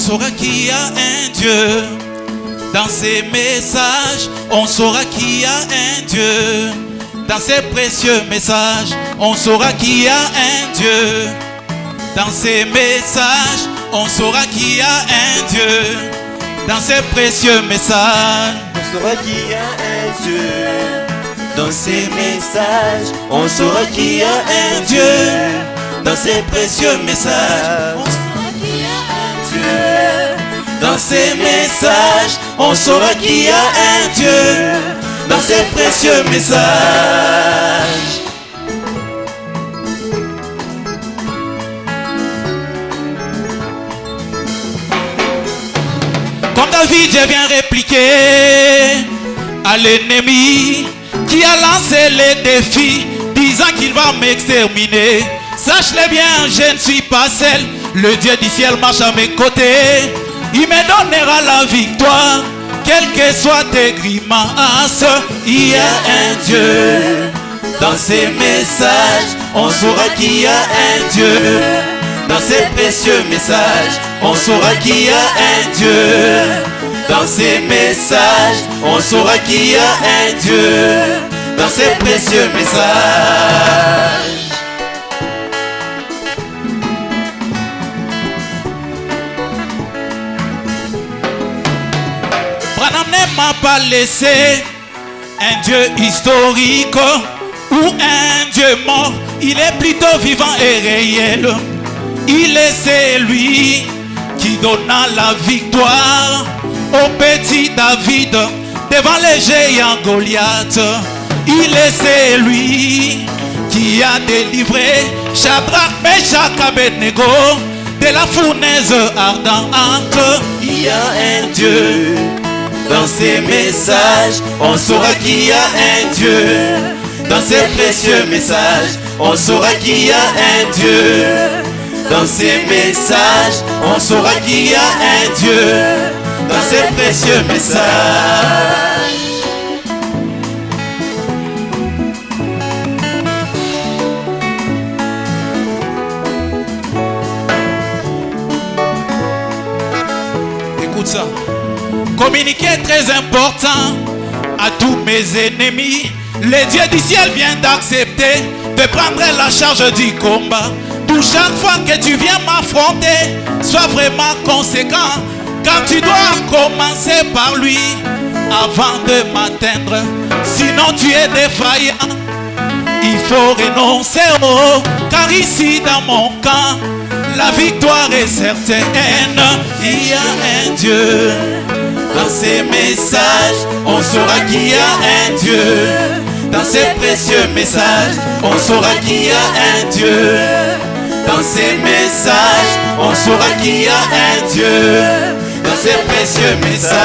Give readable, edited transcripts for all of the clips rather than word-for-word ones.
saura qu'il y a un Dieu. Dans ses messages, on saura qu'il y a un Dieu. Dans ses précieux messages, on saura qu'il y a un Dieu. Dans ses messages, on saura qu'il y a un Dieu. Dans ses précieux messages, on saura qu'il y a un Dieu. Dans ses messages, on saura qu'il y a un Dieu. Dans ses précieux messages, on saura qu'il y a un Dieu. Dans ses messages, on saura qu'il y a un Dieu. Dans ses précieux messages. Comme David, je viens répliquer à l'ennemi qui a lancé les défis, disant qu'il va m'exterminer. Sache-le bien, je ne suis pas seul. Le Dieu du ciel marche à mes côtés. Il me donnera la victoire, quelles que soient tes grimaces. Il y a un Dieu. Dans ses messages, on saura qu'il y a un Dieu. Dans ses précieux messages, on saura qu'il y a un Dieu. Dans ses messages, on saura qu'il y a un Dieu. Dans ses précieux messages. Branham ne m'a pas laissé un Dieu historique ou un Dieu mort. Il est plutôt vivant et réel. Il est celui qui donna la victoire au petit David devant les géants Goliath. Il est celui qui a délivré Shadrach, Meshach, Abednego de la fournaise ardente. Il y a un Dieu. Dans ses messages, on saura qu'il y a un Dieu. Dans ses précieux messages, on saura qu'il y a un Dieu. Dans ses messages, on saura qu'il y a un Dieu. Dans ses précieux messages. Écoute ça. Communiquer est très important à tous mes ennemis. Le Dieu du ciel vient d'accepter de prendre la charge du combat. Tout chaque fois que tu viens m'affronter, sois vraiment conséquent, car tu dois commencer par lui avant de m'atteindre. Sinon tu es défaillant. Il faut renoncer, oh, car ici dans mon camp, la victoire est certaine. Il y a un Dieu. Dans ses messages, on saura qu'il y a un Dieu. Dans ses précieux messages, on saura qu'il y a un Dieu. Dans ses messages, on saura qu'il y a un Dieu. Dans ses précieux messages.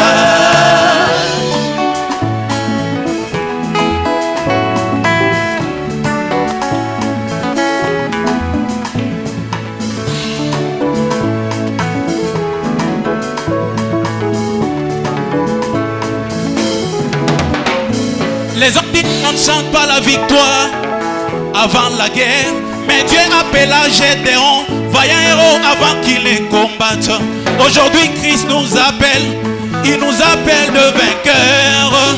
Les hommes disent qu'on ne chante pas la victoire avant la guerre, mais Dieu appela Gédéon, vaillant héros avant qu'il les combatte. Aujourd'hui Christ nous appelle, il nous appelle de vainqueurs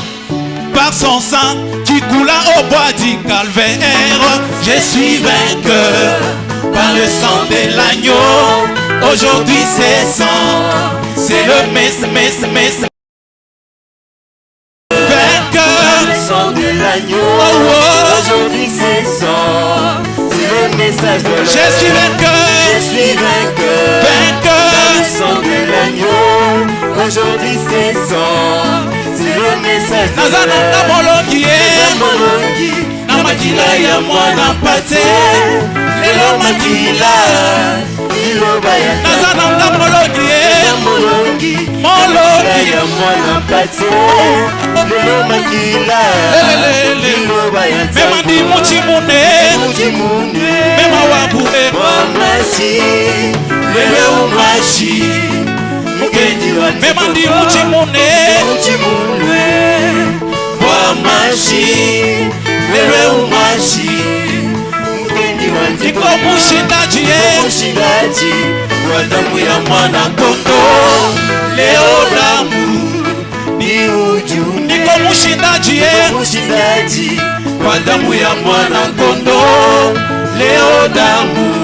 par son sang qui coula au bois du calvaire. Je suis vainqueur par le sang de l'agneau. Aujourd'hui c'est sang, c'est le mestre. De l'agneau, aujourd'hui c'est sang, c'est le message de l'homme. Je suis vainqueur, je suis vainqueur, vainqueur. Dans le sang de l'agneau, aujourd'hui c'est sang, c'est le message de l'homme. Na makila ya mwana pate, lelo makila, iloba ya nazana molongi ya mwana pate, lelo makila, iloba ya mema ndi muchimune, mema wabule wamasi, lele umashi, mukendi wa mema ndi muchimune, wamashi, lele umashi, mukendi wa niko mushindaji, kwa damu ya mwana kondoo. Leo damu ni ujumbe, niko mshindaji, mshindaji kwa damu ya mwana kondoo. Leo damu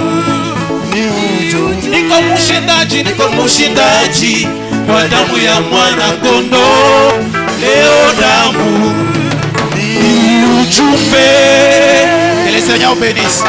ni ujumbe, niko mshindaji kwa damu ya mwana kondoo. Leo damu ni ujumbe. Que le Seigneur bénisse.